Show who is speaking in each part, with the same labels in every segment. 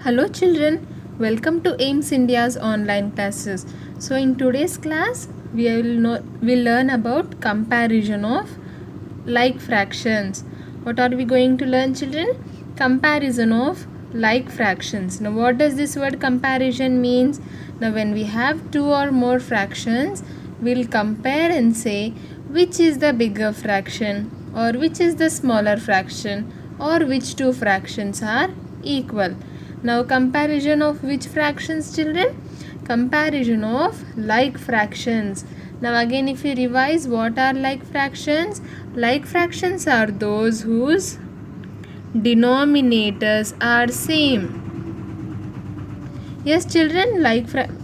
Speaker 1: Hello children, welcome to AIMS India's online classes. So in today's class, we'll learn about comparison of like fractions. What are we going to learn children? Comparison of like fractions. Now what does this word comparison means? Now when we have two or more fractions, we'll compare and say which is the bigger fraction or which is the smaller fraction or which two fractions are equal. Now comparison of which fractions children? Comparison of like fractions. Now again if we revise, what are like fractions? Like fractions are those whose denominators are same. Yes children,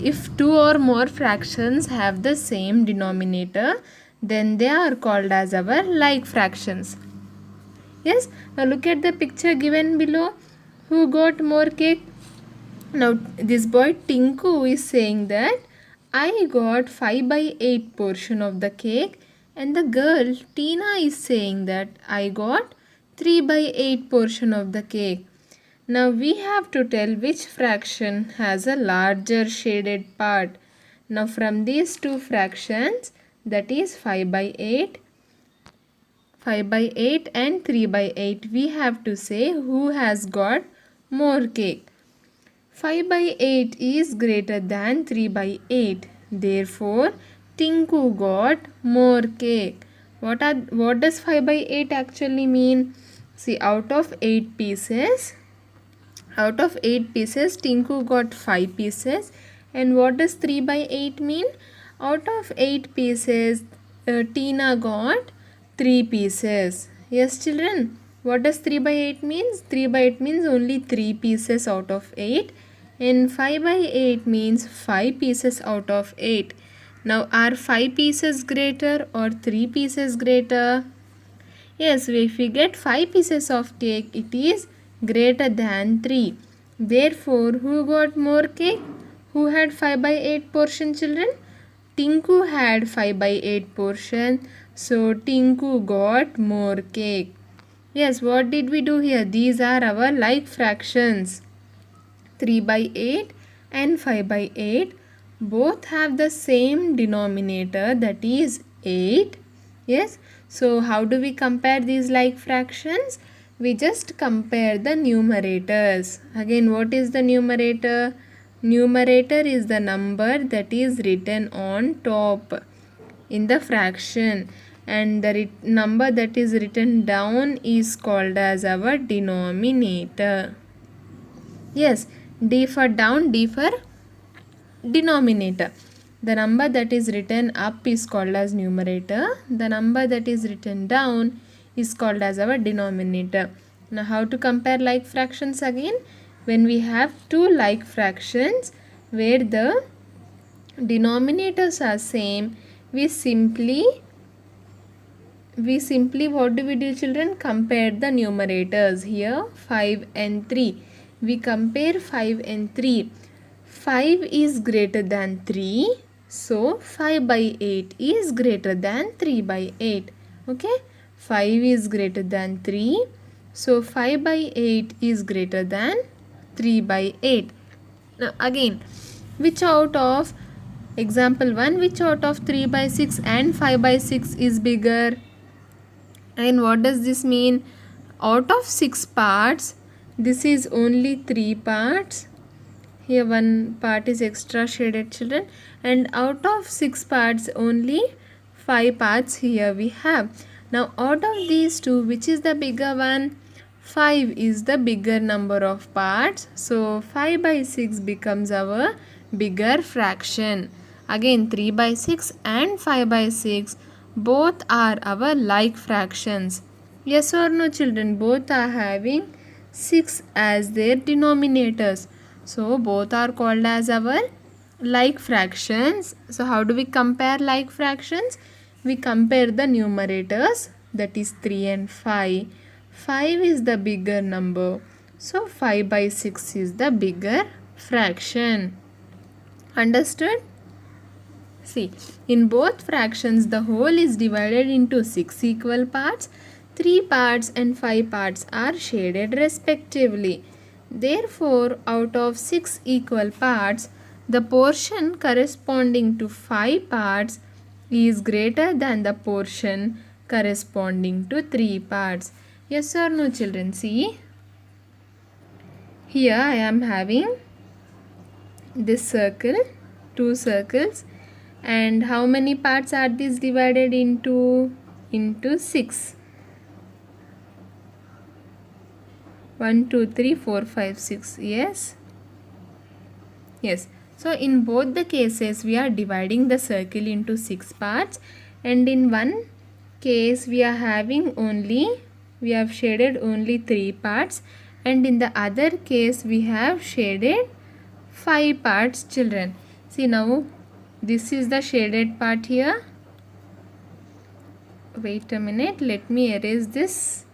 Speaker 1: if two or more fractions have the same denominator, then they are called as our like fractions. Yes, now look at the picture given below. Who got more cake? Now this boy Tinku is saying that I got 5 by 8 portion of the cake, and the girl Tina is saying that I got 3 by 8 portion of the cake. Now we have to tell which fraction has a larger shaded part. Now from these two fractions, that is 5 by 8 and 3 by 8, we have to say who has got more cake. 5 by 8 is greater than 3 by 8. Therefore, Tinku got more cake. What does 5 by 8 actually mean? See, out of 8 pieces, Tinku got 5 pieces. And what does 3 by 8 mean? Out of 8 pieces, Tina got 3 pieces. Yes, children. What does 3 by 8 means? 3 by 8 means only 3 pieces out of 8. And 5 by 8 means 5 pieces out of 8. Now, are 5 pieces greater or 3 pieces greater? Yes, if we get 5 pieces of cake, it is greater than 3. Therefore, who got more cake? Who had 5 by 8 portion, children? Tinku had 5 by 8 portion. So, Tinku got more cake. Yes, what did we do here? These are our like fractions. 3 by 8 and 5 by 8 both have the same denominator, that is 8. Yes, so how do we compare these like fractions? We just compare the numerators. Again, what is the numerator? Numerator is the number that is written on top in the fraction, and the number that is written down is called as our denominator. Yes, D for down, D for denominator. The number that is written up is called as numerator. The number that is written down is called as our denominator. Now how to compare like fractions again? When we have two like fractions where the denominators are same, we simply what do we do, children? Compare the numerators. Here 5 and 3. We compare 5 and 3. 5 is greater than 3. So 5 by 8 is greater than 3 by 8. Okay. 5 is greater than 3. So 5 by 8 is greater than 3 by 8. Now again, which out of example 1, which out of 3 by 6 and 5 by 6 is bigger? And what does this mean? Out of 6 parts, this is only 3 parts. Here one part is extra shaded, children. And out of 6 parts, only 5 parts here we have. Now out of these two, which is the bigger one? 5 is the bigger number of parts. So 5 by 6 becomes our bigger fraction. Again 3 by 6 and 5 by 6 both are our like fractions. Yes or no, children? Both are having 6 as their denominators. So both are called as our like fractions. So how do we compare like fractions? We compare the numerators, that is 3 and 5. 5 is the bigger number. So 5 by 6 is the bigger fraction. Understood? See, in both fractions, the whole is divided into 6 equal parts. 3 parts and 5 parts are shaded respectively. Therefore, out of 6 equal parts, the portion corresponding to 5 parts is greater than the portion corresponding to 3 parts. Yes or no, children? See, here I am having this circle, 2 circles, and how many parts are these divided into? Into 6. 1, 2, 3, 4, 5, 6. Yes. Yes. So in both the cases we are dividing the circle into 6 parts, and in one case we are having we have shaded only 3 parts, and in the other case we have shaded 5 parts, children. See, now this is the shaded part here. Wait a minute, let me erase this.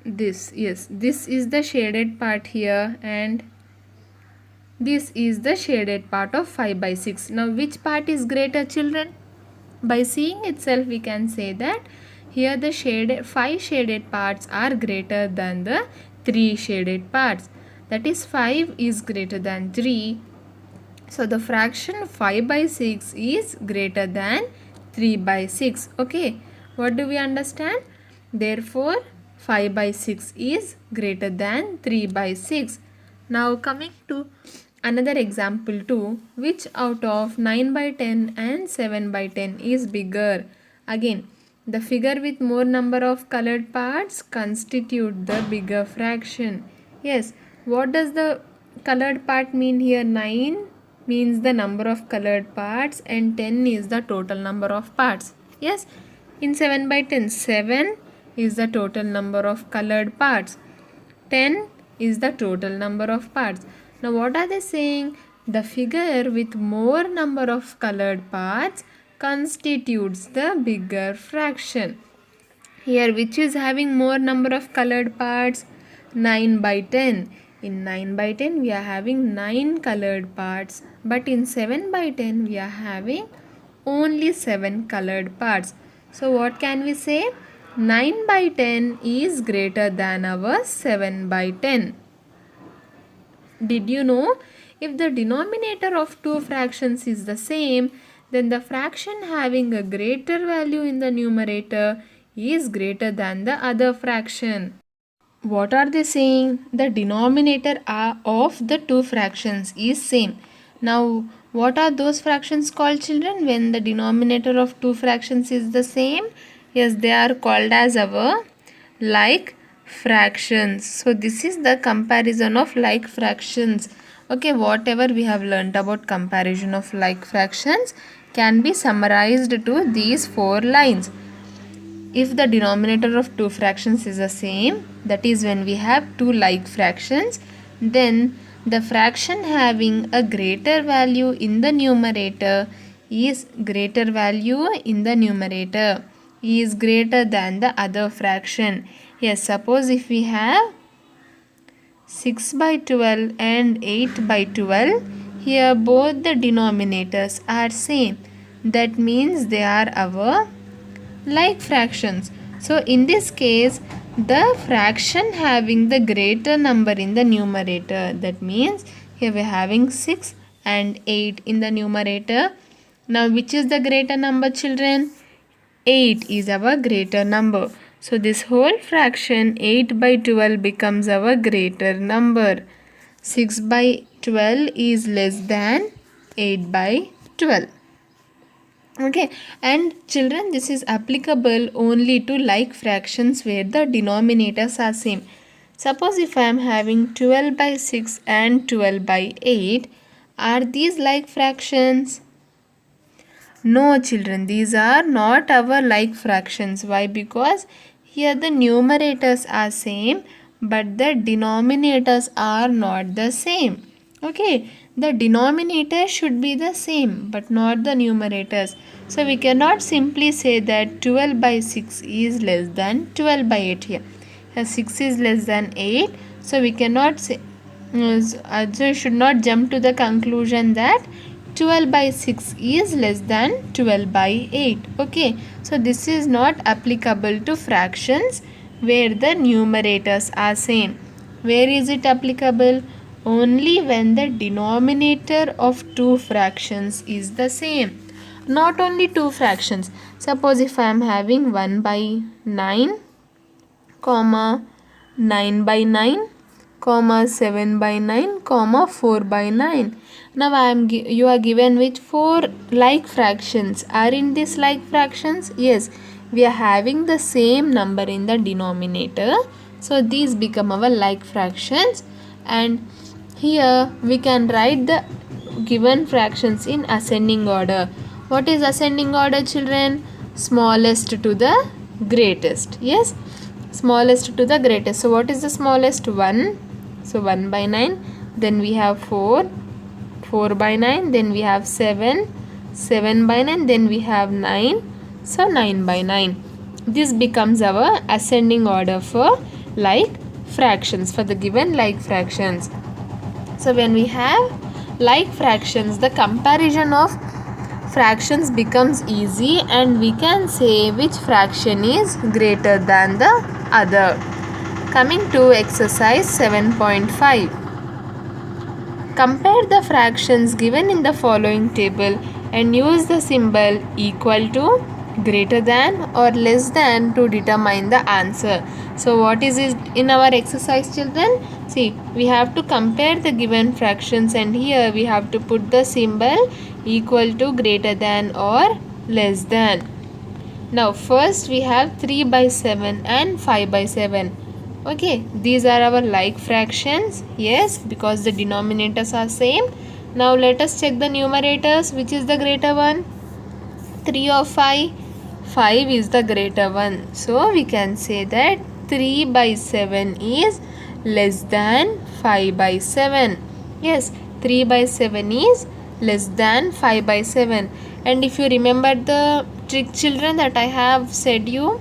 Speaker 1: This, yes, this is the shaded part here, and this is the shaded part of 5 by 6. Now which part is greater, children? By seeing itself we can say that here the 5 shaded parts are greater than the 3 shaded parts. That is, 5 is greater than 3. So the fraction 5 by 6 is greater than 3 by 6. Okay, what do we understand? Therefore 5 by 6 is greater than 3 by 6. Now coming to another example 2, which out of 9 by 10 and 7 by 10 is bigger? Again, the figure with more number of colored parts constitute the bigger fraction. Yes, what does the colored part mean here? 9 means the number of colored parts and 10 is the total number of parts. Yes, in 7 by 10, 7 is the total number of colored parts. 10 is the total number of parts. Now what are they saying? The figure with more number of colored parts constitutes the bigger fraction. Here, which is having more number of colored parts? 9 by 10. In 9 by 10 we are having 9 colored parts, but in 7 by 10 we are having only 7 colored parts. So what can we say? 9 by 10 is greater than our 7 by 10. Did you know, if the denominator of two fractions is the same, then the fraction having a greater value in the numerator is greater than the other fraction. What are they saying? The denominator of the two fractions is same. Now what are those fractions called, children, when the denominator of two fractions is the same? Yes, they are called as our like fractions. So this is the comparison of like fractions. Okay, whatever we have learnt about comparison of like fractions can be summarized to these 4 lines. If the denominator of two fractions is the same, that is when we have two like fractions, then the fraction having a greater value in the numerator is greater than the other fraction. Yes, suppose if we have 6 by 12 and 8 by 12, here both the denominators are same. That means they are our like fractions. So in this case, the fraction having the greater number in the numerator, that means here we are having 6 and 8 in the numerator. Now which is the greater number, children? 8 is our greater number. So this whole fraction 8 by 12 becomes our greater number. 6 by 12 is less than 8 by 12. Okay, and children, this is applicable only to like fractions where the denominators are same. Suppose if I am having 12 by 6 and 12 by 8, are these like fractions? No, children, these are not our like fractions. Why? Because here the numerators are same, but the denominators are not the same. Okay, the denominator should be the same, but not the numerators. So we cannot simply say that 12 by 6 is less than 12 by 8 here. Here 6 is less than 8, so we cannot say, so should not jump to the conclusion that 12 by 6 is less than 12 by 8. Okay, so this is not applicable to fractions where the numerators are same. Where is it applicable? Only when the denominator of two fractions is the same. Not only two fractions. Suppose if I am having 1 by 9 comma 9 by 9 comma 7 by 9 comma 4 by 9. Now you are given with four like fractions. Are in these like fractions? Yes, we are having the same number in the denominator, so these become our like fractions. And here we can write the given fractions in ascending order. What is ascending order, children? Smallest to the greatest. Yes, smallest to the greatest. So what is the smallest? 1. So 1 by 9. Then we have 4. 4 by 9. Then we have 7. 7 by 9. Then we have 9. So 9 by 9. This becomes our ascending order for like fractions, for the given like fractions. So when we have like fractions, the comparison of fractions becomes easy and we can say which fraction is greater than the other. Coming to exercise 7.5. Compare the fractions given in the following table and use the symbol equal to, greater than or less than to determine the answer. So what is it in our exercise, children? See, we have to compare the given fractions and here we have to put the symbol equal to, greater than or less than. Now first we have 3 by 7 and 5 by 7. Okay, these are our like fractions. Yes, because the denominators are same. Now let us check the numerators. Which is the greater one? 3 or 5? 5 is the greater one. So we can say that 3 by 7 is less than 5 by 7. Yes, 3 by 7 is less than 5 by 7. And if you remember the trick, children, that I have said you,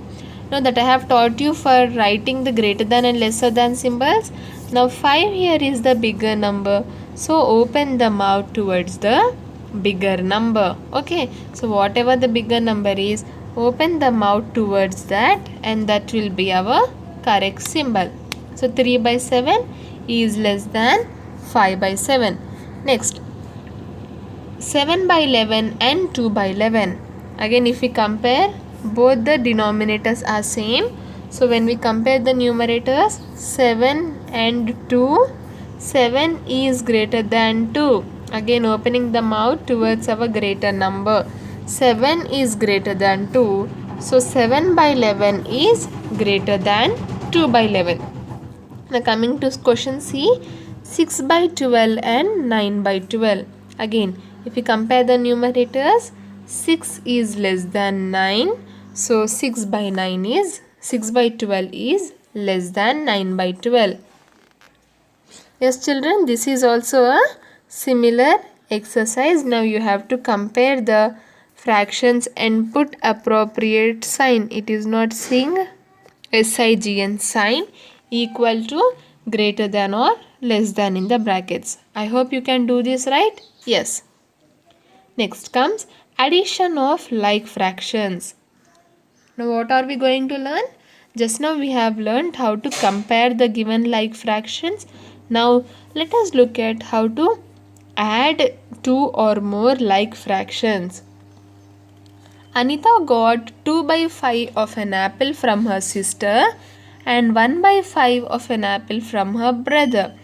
Speaker 1: no, that I have taught you for writing the greater than and lesser than symbols. Now 5 here is the bigger number, so open the mouth towards the bigger number. Okay, so whatever the bigger number is, open the mouth towards that and that will be our correct symbol. So 3 by 7 is less than 5 by 7. Next, 7 by 11 and 2 by 11. Again, if we compare, both the denominators are same. So when we compare the numerators, 7 and 2, 7 is greater than 2. Again, opening the mouth towards our greater number. 7 is greater than 2. So 7 by 11 is greater than 2 by 11. Now coming to question C, 6 by 12 and 9 by 12. Again, if we compare the numerators, 6 is less than 9. So 6 by 9 is, 6 by 12 is less than 9 by 12. Yes, children, this is also a similar exercise. Now you have to compare the fractions and put appropriate sign. It is not SIGN sign equal to, greater than or less than in the brackets. I hope you can do this, right? Yes. Next comes addition of like fractions. Now what are we going to learn? Just now we have learned how to compare the given like fractions. Now let us look at how to add two or more like fractions. Anita got 2 by 5 of an apple from her sister and 1 by 5 of an apple from her brother.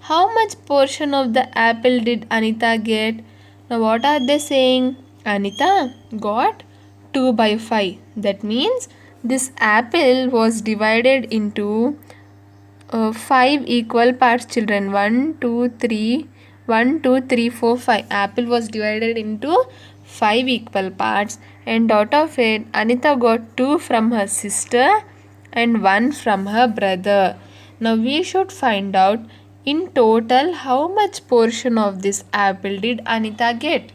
Speaker 1: How much portion of the apple did Anita get? Now what are they saying? Anita got 2 by 5. That means this apple was divided into 5 equal parts, children. 1, 2, 3, 1, 2, 3, 4, 5. Apple was divided into 5 equal parts, and out of it Anita got 2 from her sister and 1 from her brother. Now we should find out in total how much portion of this apple did Anita get.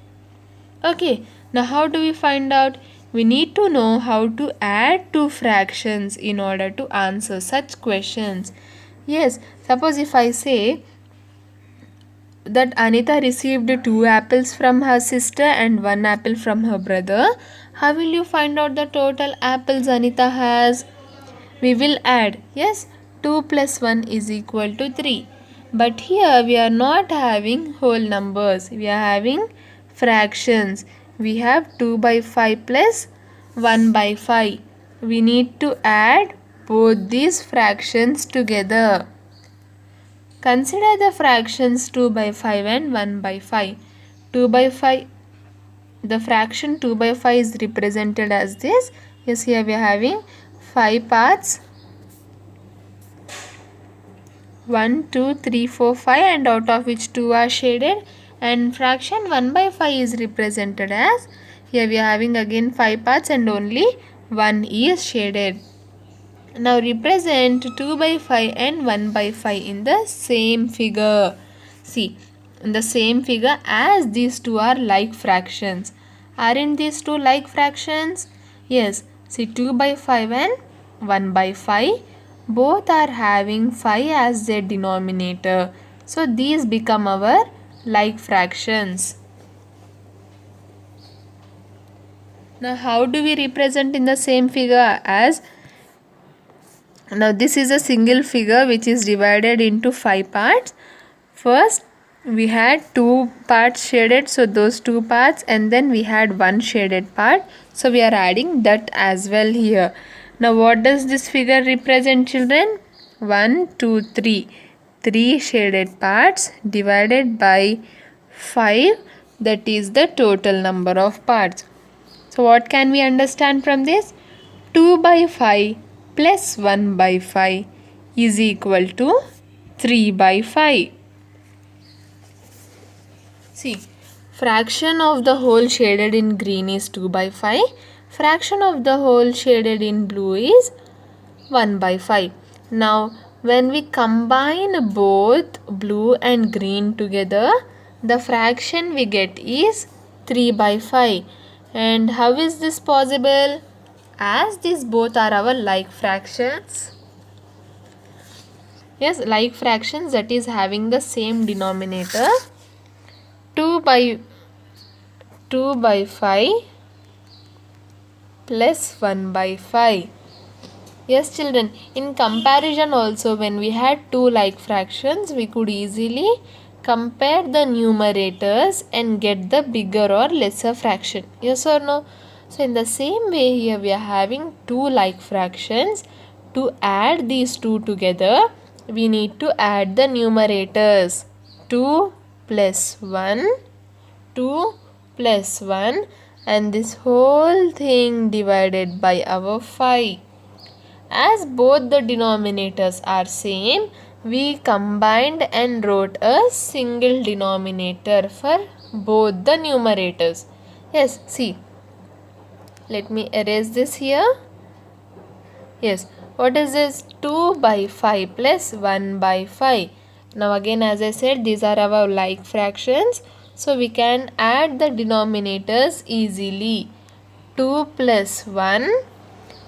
Speaker 1: Okay, now how do we find out? We need to know how to add two fractions in order to answer such questions. Yes, suppose if I say that Anita received 2 apples from her sister and 1 apple from her brother, how will you find out the total apples Anita has? We will add, yes, 2 plus 1 is equal to 3. But here we are not having whole numbers, we are having fractions. We have 2 by 5 plus 1 by 5. We need to add both these fractions together. Consider the fractions 2 by 5 and 1 by 5. 2 by 5, the fraction 2 by 5 is represented as this. Yes, here we are having 5 parts. 1, 2, 3, 4, 5, and out of which 2 are shaded. And fraction 1 by 5 is represented as, here we are having again 5 parts and only 1 is shaded. Now represent 2 by 5 and 1 by 5 in the same figure. See, in the same figure as these two are like fractions. Aren't these two like fractions? Yes. See, 2 by 5 and 1 by 5 both are having 5 as their denominator. So these become our like fractions. Now how do we represent in the same figure as? Now this is a single figure which is divided into 5 parts. First we had 2 parts shaded, so those 2 parts, and then we had 1 shaded part, so we are adding that as well here. Now what does this figure represent, children? 1, 2, 3. 3 shaded parts divided by 5, that is the total number of parts. So what can we understand from this? 2 by 5 plus 1 by 5 is equal to 3 by 5. See, fraction of the whole shaded in green is 2 by 5. Fraction of the whole shaded in blue is 1 by 5. Now, when we combine both blue and green together, the fraction we get is 3 by 5. And how is this possible? As these both are our like fractions. Yes, like fractions, that is having the same denominator. 2 by 5 plus 1 by 5. Yes, children, in comparison also, when we had two like fractions, we could easily compare the numerators and get the bigger or lesser fraction. Yes or no? So in the same way here we are having two like fractions. To add these two together, we need to add the numerators. 2 plus 1, 2 plus 1, and this whole thing divided by our 5. As both the denominators are same, we combined and wrote a single denominator for both the numerators. Yes, see. Let me erase this here. Yes, what is this? 2 by 5 plus 1 by 5. Now again, as I said, these are our like fractions. So we can add the denominators easily. 2 plus 1.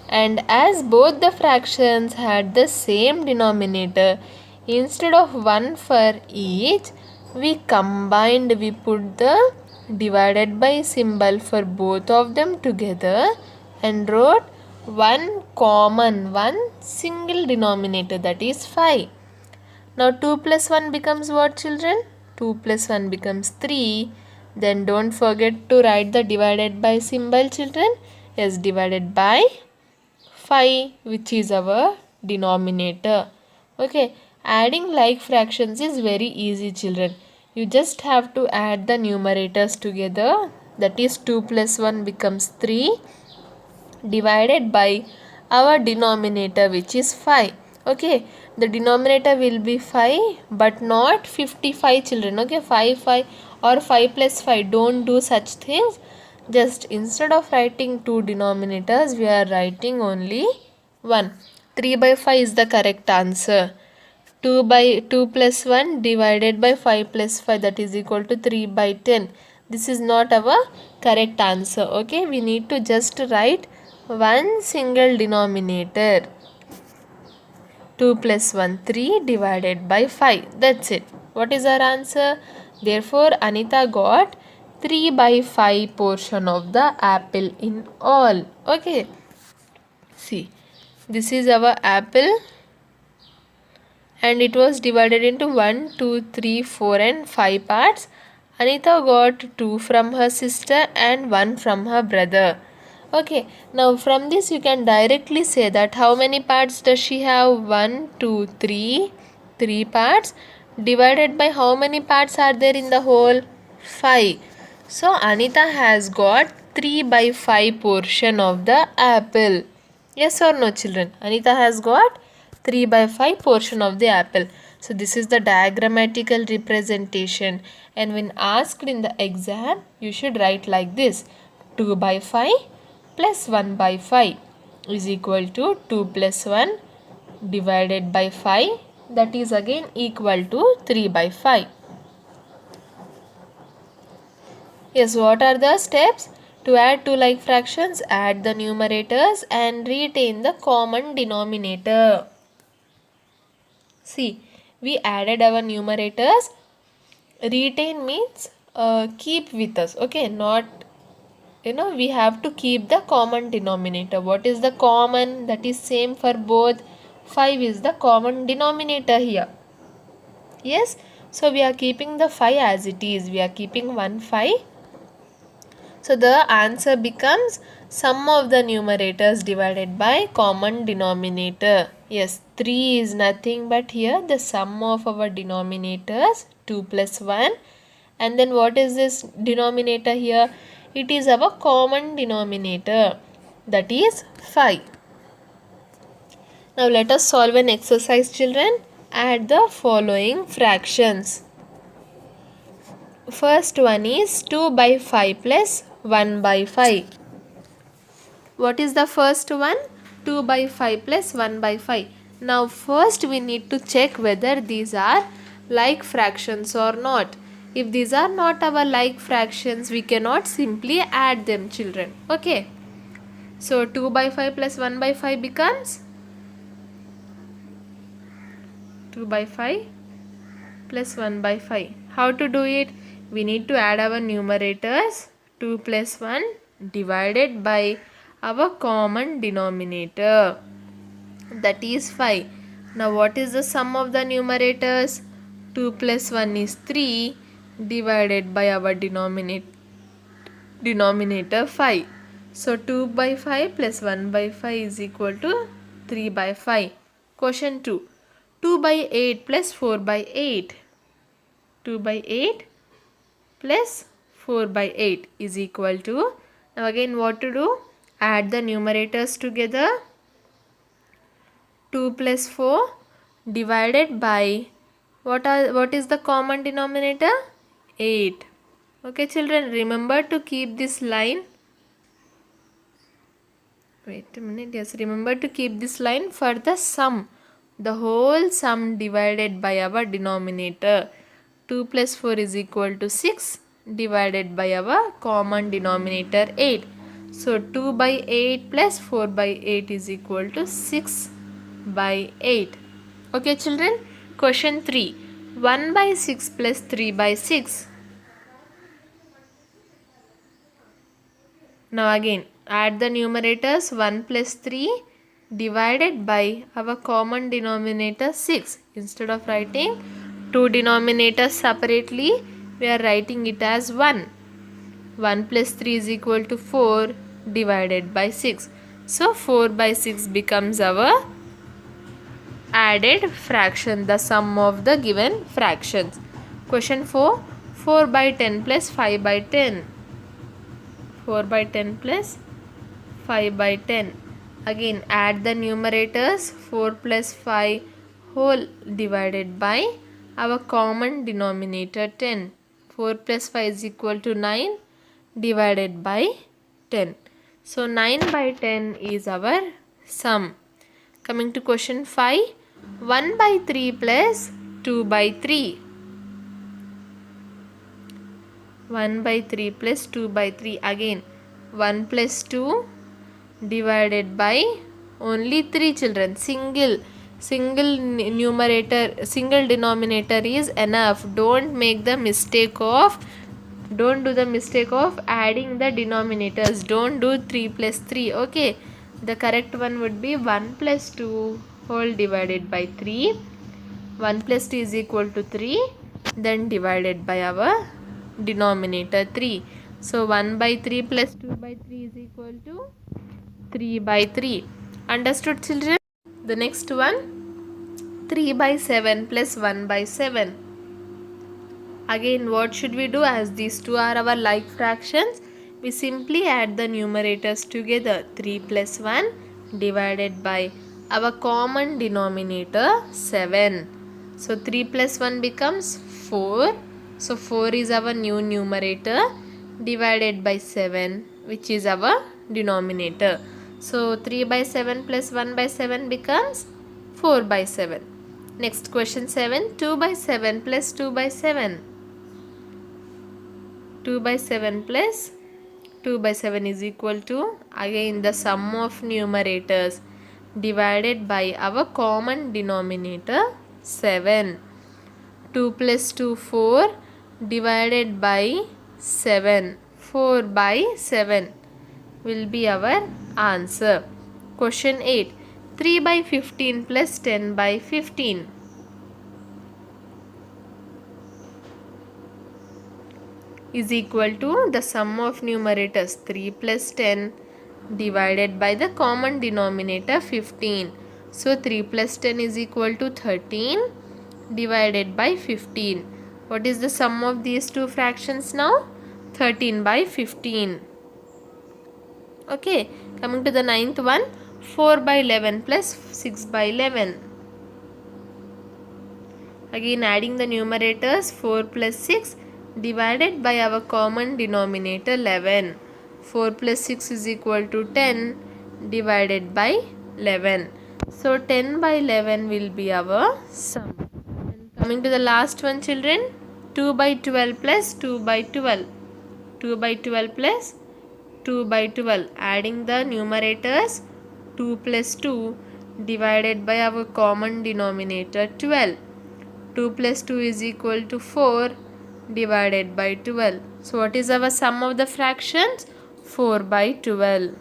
Speaker 1: And as both the fractions had the same denominator, instead of 1 for each, we combined, we put the divided by symbol for both of them together and wrote one common, one single denominator, that is 5. Now 2 plus 1 becomes what, children? 2 plus 1 becomes 3. Then don't forget to write the divided by symbol, children. Yes, divided by 5, which is our denominator. Okay, adding like fractions is very easy, children. You just have to add the numerators together, that is 2 plus 1 becomes 3 divided by our denominator, which is 5. Okay, the denominator will be 5 but not 55, children. Okay, 5 or 5 plus 5, don't do such things. Just instead of writing two denominators, we are writing only 1. 3 by 5 is the correct answer. 2 plus 1 divided by 5 plus 5, that is equal to 3 by 10. This is not our correct answer. Okay, we need to just write one single denominator. 2 plus 1, 3 divided by 5. That's it. What is our answer? Therefore, Anita got 3 by 5 portion of the apple in all. Okay. See, this is our apple and it was divided into 1, 2, 3, 4 and 5 parts. Anita got 2 from her sister and 1 from her brother. Okay, now from this you can directly say that how many parts does she have? 1, 2, 3, 3 parts divided by how many parts are there in the whole? 5. So Anita has got 3 by 5 portion of the apple. Yes or no, children? Anita has got 3 by 5 portion of the apple. So this is the diagrammatical representation, and when asked in the exam you should write like this: 2 by 5 plus 1 by 5 is equal to 2 plus 1 divided by 5, that is again equal to 3 by 5. Yes, what are the steps? To add two like fractions, add the numerators and retain the common denominator. See, we added our numerators. Retain means keep with us. Okay, not, we have to keep the common denominator. What is the common? That is same for both. 5 is the common denominator here. Yes, so we are keeping the 5 as it is. We are keeping 1 5. So the answer becomes sum of the numerators divided by common denominator. Yes, 3 is nothing but here the sum of our denominators, 2 plus 1. And then what is this denominator here? It is our common denominator, that is 5. Now let us solve an exercise, children. Add the following fractions. First one is 2 by 5 plus 1 by 5. What is the first one? 2 by 5 plus 1 by 5. Now first we need to check whether these are like fractions or not. If these are not our like fractions, we cannot simply add them, children. Okay. So 2 by 5 plus 1 by 5 becomes 2 by 5 plus 1 by 5. How to do it? We need to add our numerators. 2 plus 1 divided by our common denominator, that is 5. Now what is the sum of the numerators? 2 plus 1 is 3 divided by our denominator 5. So 2 by 5 plus 1 by 5 is equal to 3 by 5. Question 2. 2 by 8 plus 4 by 8. 2 by 8 plus 4 by 8 is equal to, now again what to do? Add the numerators together. 2 plus 4 divided by what is the common denominator? 8. Okay, children, remember to keep this line. Wait a minute. Yes, remember to keep this line for the sum. The whole sum divided by our denominator. 2 plus 4 is equal to 6 divided by our common denominator 8. So 2 by 8 plus 4 by 8 is equal to 6 by 8. Okay, children. Question 3. 1 by 6 plus 3 by 6. Now again add the numerators. 1 plus 3 divided by our common denominator 6. Instead of writing two denominators separately, we are writing it as 1. 1 plus 3 is equal to 4 divided by 6. So 4 by 6 becomes our added fraction, the sum of the given fractions. Question 4. 4 by 10 plus 5 by 10. 4 by 10 plus 5 by 10. Again add the numerators. 4 plus 5 whole divided by our common denominator 10. 4 plus 5 is equal to 9 divided by 10. So 9 by 10 is our sum. Coming to question 5. 1 by 3 plus 2 by 3. 1 by 3 plus 2 by 3. Again 1 plus 2 divided by only 3, children. Single. single denominator is enough. Don't do the mistake of adding the denominators. Don't do 3 plus 3. Okay, the correct one would be 1 plus 2 whole divided by 3. 1 plus 2 is equal to 3, then divided by our denominator 3. So 1 by 3 plus 2 by 3 is equal to 3 by 3. Understood, children? The next one, 3 by 7 plus 1 by 7. Again, what should we do? As these two are our like fractions, we simply add the numerators together. 3 plus 1 divided by our common denominator 7. So 3 plus 1 becomes 4. So 4 is our new numerator divided by 7, which is our denominator. So 3 by 7 plus 1 by 7 becomes 4 by 7. Next question 7. 2 by 7 plus 2 by 7. 2 by 7 plus 2 by 7 is equal to, again, the sum of numerators divided by our common denominator 7. 2 plus 2 4 divided by 7. 4 by 7 will be our answer. Question 8. 3 by 15 plus 10 by 15. Is equal to the sum of numerators 3 plus 10 divided by the common denominator 15. So 3 plus 10 is equal to 13 divided by 15. What is the sum of these two fractions now? 13 by 15. Okay, coming to the ninth one, 4 by 11 plus 6 by 11. Again, adding the numerators 4 plus 6 divided by our common denominator 11. 4 plus 6 is equal to 10 divided by 11. So 10 by 11 will be our sum. And coming to the last one, children, 2 by 12 plus 2 by 12. 2 by 12 plus 2 by 12. Adding the numerators 2 plus 2 divided by our common denominator 12. 2 plus 2 is equal to 4 divided by 12. So what is our sum of the fractions? 4 by 12.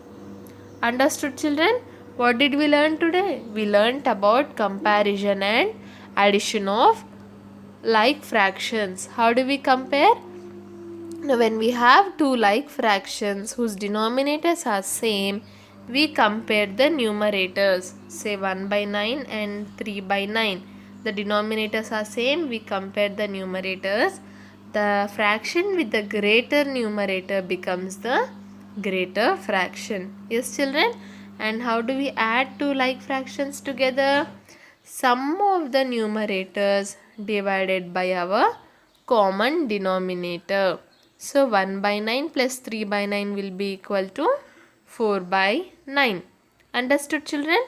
Speaker 1: Understood, children? What did we learn today? We learnt about comparison and addition of like fractions. How do we compare? Now when we have two like fractions whose denominators are same, we compare the numerators. Say 1 by 9 and 3 by 9. The denominators are same, we compare the numerators. The fraction with the greater numerator becomes the greater fraction. Yes, children? And how do we add two like fractions together? Sum of the numerators divided by our common denominator. So 1 by 9 plus 3 by 9 will be equal to 4 by 9. Understood, children?